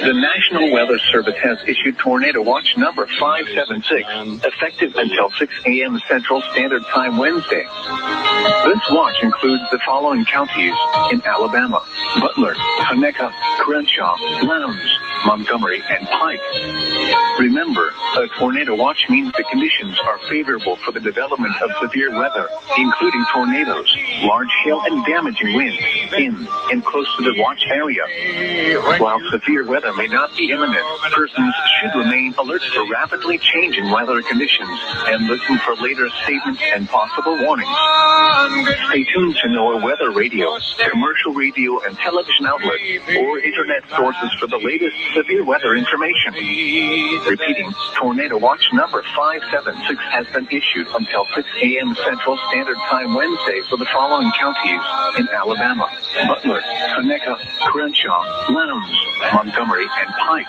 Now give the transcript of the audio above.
The National Weather Service has issued Tornado Watch number 576, effective until 6 a.m. Central Standard Time Wednesday. This watch includes the following counties in Alabama: Butler, Conecuh, Crenshaw, Lowndes, Montgomery, and Pike. Remember, a tornado watch means the conditions are favorable for the development of severe weather, including tornadoes, large hail, and damaging winds in and close to the watch area. While severe weather may not be imminent, persons should remain alert for rapidly changing weather conditions and listen for later statements and possible warnings. Stay tuned to NOAA Weather Radio, commercial radio and television outlets, or internet sources for the latest severe weather information. Repeating, Tornado Watch number 576 has been issued until 6 a.m. Central Standard Time Wednesday for the following counties in Alabama: Butler, Conecuh, Crenshaw, Lowndes, Montgomery, and Pike.